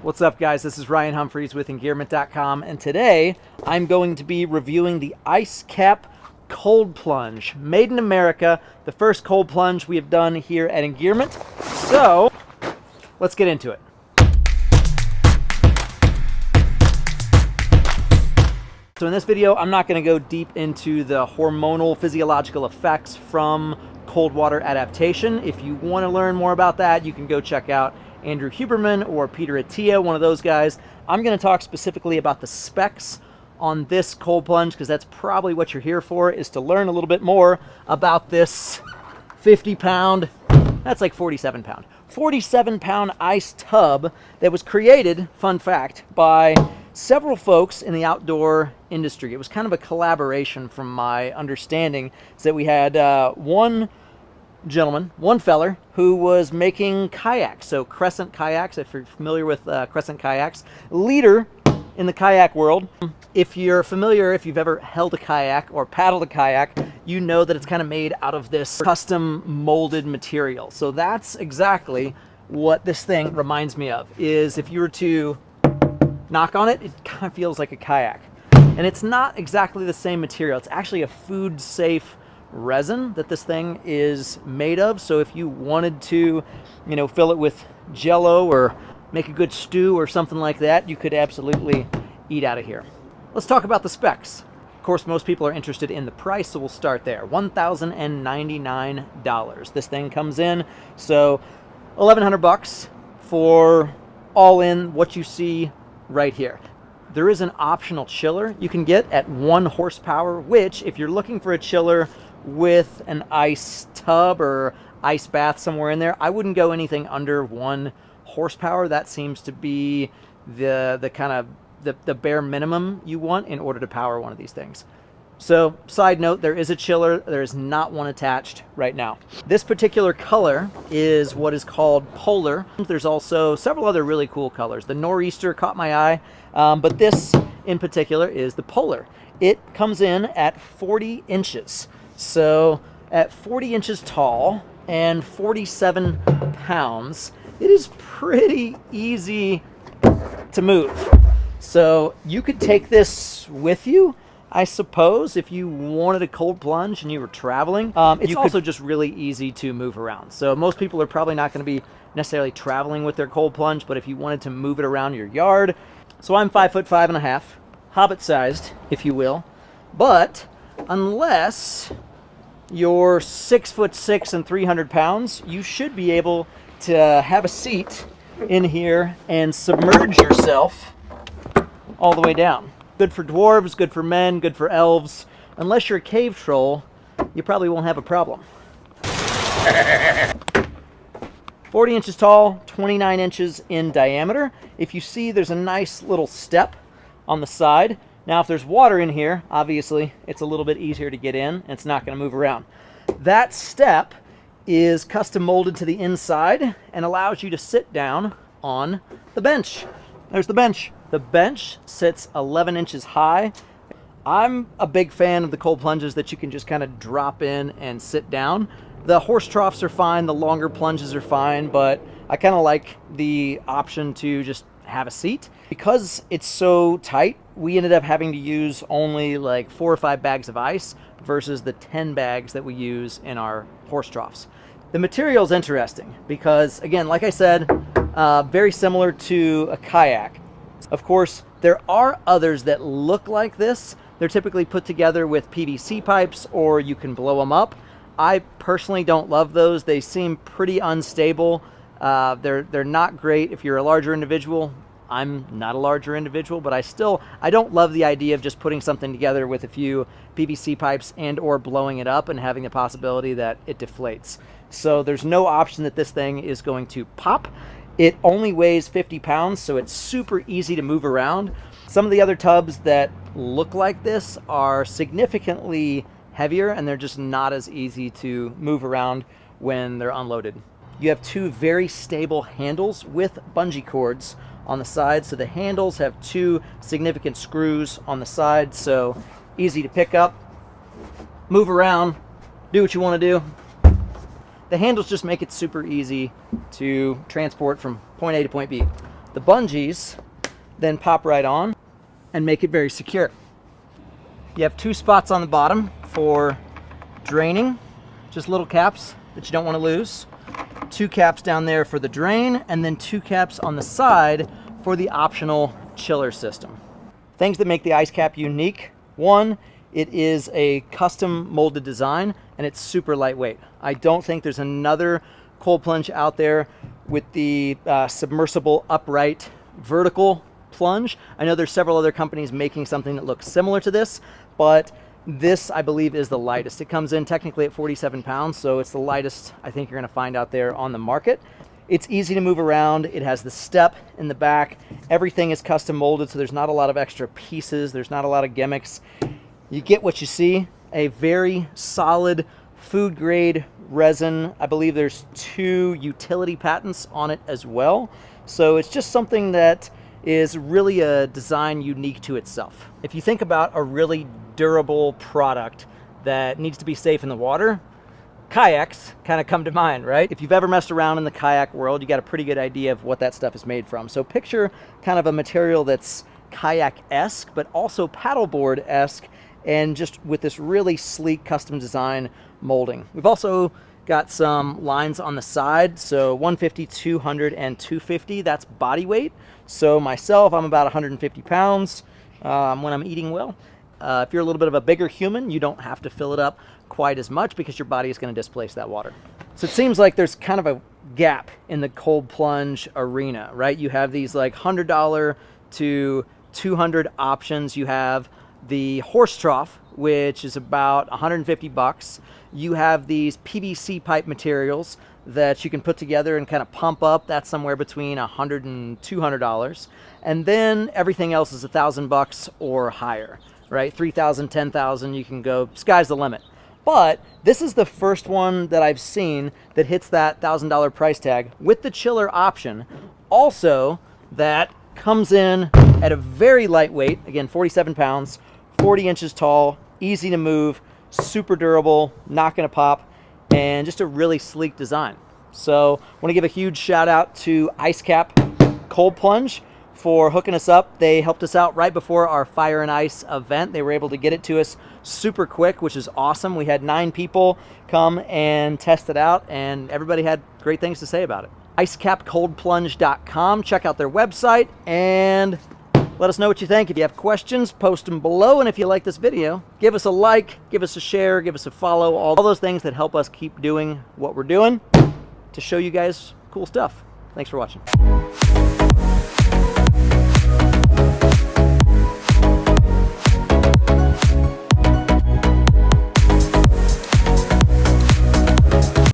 What's up, guys? This is Ryan Humphries with Engearment.com, and today I'm going to be reviewing the Ice Cap Cold Plunge, made in America, the first cold plunge we have done here at Engearment. So let's get into it. So in this video, I'm not going to go deep into the hormonal physiological effects from cold water adaptation. If you want to learn more about that, you can go check out Andrew Huberman or Peter Attia, one of those guys. I'm going to talk specifically about the specs on this cold plunge because that's probably what you're here for, is to learn a little bit more about this 50-pound, that's like 47-pound, 47-pound ice tub that was created, fun fact, by several folks in the outdoor industry. It was kind of a collaboration from my understanding, is that we had one feller who was making kayaks, so Crescent kayaks, if you're familiar with Crescent kayaks, leader in the kayak world. If you're familiar, if you've ever held a kayak or paddled a kayak, you know that it's kind of made out of this custom molded material. So that's exactly what this thing reminds me of, is if you were to knock on it, it kind of feels like a kayak. And it's not exactly the same material. It's actually a food safe resin that this thing is made of. So if you wanted to, fill it with Jello or make a good stew or something like that, you could absolutely eat out of here. Let's talk about the specs. Of course, most people are interested in the price, so we'll start there. $1,099. This thing comes in, so $1,100 for all in what you see right here. There is an optional chiller you can get at 1 horsepower, which if you're looking for a chiller with an ice tub or ice bath somewhere in there, I wouldn't go anything under 1 horsepower. That seems to be the kind of the bare minimum you want in order to power one of these things. So, side note, there is a chiller. There is not one attached right now. This particular color is what is called Polar. There's also several other really cool colors. The Nor'easter caught my eye, but this in particular is the Polar. It comes in at 40 inches. So at 40 inches tall and 47 pounds, it is pretty easy to move. So you could take this with you, I suppose, if you wanted a cold plunge and you were traveling. It's also just really easy to move around. So most people are probably not going to be necessarily traveling with their cold plunge, but if you wanted to move it around your yard. So I'm 5'5.5", hobbit sized, if you will. But unless you're 6'6" and 300 pounds, you should be able to have a seat in here and submerge yourself all the way down. Good for dwarves, good for men, good for elves. Unless you're a cave troll, you probably won't have a problem. 40 inches tall, 29 inches in diameter. If you see, there's a nice little step on the side. Now, if there's water in here, obviously, it's a little bit easier to get in, and it's not going to move around. That step is custom molded to the inside and allows you to sit down on the bench. There's the bench. The bench sits 11 inches high. I'm a big fan of the cold plunges that you can just kind of drop in and sit down. The horse troughs are fine, the longer plunges are fine, but I kind of like the option to just have a seat. Because it's so tight, we ended up having to use only like 4 or 5 bags of ice versus the 10 bags that we use in our horse troughs. The material is interesting because, again, like I said, very similar to a kayak. Of course, there are others that look like this. They're typically put together with PVC pipes, or you can blow them up. I personally don't love those. They seem pretty unstable. They're not great if you're a larger individual. I'm not a larger individual, but I don't love the idea of just putting something together with a few PVC pipes and or blowing it up and having the possibility that it deflates. So there's no option that this thing is going to pop. It only weighs 50 pounds, so it's super easy to move around. Some of the other tubs that look like this are significantly heavier, and they're just not as easy to move around when they're unloaded. You have 2 very stable handles with bungee cords on the side. So the handles have 2 significant screws on the side, so easy to pick up, move around, do what you want to do. The handles just make it super easy to transport from point A to point B. The bungees then pop right on and make it very secure. You have 2 spots on the bottom for draining, just little caps that you don't want to lose. 2 caps down there for the drain, and then 2 caps on the side for the optional chiller system. Things that make the ice cap unique: 1, it is a custom molded design and it's super lightweight. I don't think there's another cold plunge out there with the submersible upright vertical plunge. I know there's several other companies making something that looks similar to this, but this, I believe, is the lightest. It comes in technically at 47 pounds, so it's the lightest I think you're going to find out there on the market. It's easy to move around. It has the step in the back. Everything is custom molded, so there's not a lot of extra pieces. There's not a lot of gimmicks. You get what you see, a very solid food grade resin. I believe there's 2 utility patents on it as well. So it's just something that is really a design unique to itself. If you think about a really durable product that needs to be safe in the water, kayaks kind of come to mind, right? If you've ever messed around in the kayak world, you got a pretty good idea of what that stuff is made from. So picture kind of a material that's kayak-esque, but also paddleboard-esque, and just with this really sleek custom design molding. We've also got some lines on the side, so 150, 200, and 250, that's body weight. So myself, I'm about 150 pounds when I'm eating well. If you're a little bit of a bigger human, you don't have to fill it up quite as much because your body is going to displace that water. So it seems like there's kind of a gap in the cold plunge arena, right? You have these like $100 to $200 options. You have the horse trough, which is about 150 bucks. You have these PVC pipe materials that you can put together and kind of pump up. That's somewhere between $100 and $200. And then everything else is $1,000 or higher, right? 3,000, 10,000, you can go, sky's the limit. But this is the first one that I've seen that hits that $1,000 price tag with the chiller option. Also, that comes in at a very lightweight, again, 47 pounds, 40 inches tall, easy to move, super durable, not gonna pop, and just a really sleek design. So I want to give a huge shout out to Ice Cap Cold Plunge for hooking us up. They helped us out right before our Fire and Ice event. They were able to get it to us super quick, which is awesome. We had 9 people come and test it out, and everybody had great things to say about it. IcecapColdPlunge.com. Check out their website and let us know what you think. If you have questions, post them below. And if you like this video, give us a like, give us a share, give us a follow, all those things that help us keep doing what we're doing to show you guys cool stuff. Thanks for watching.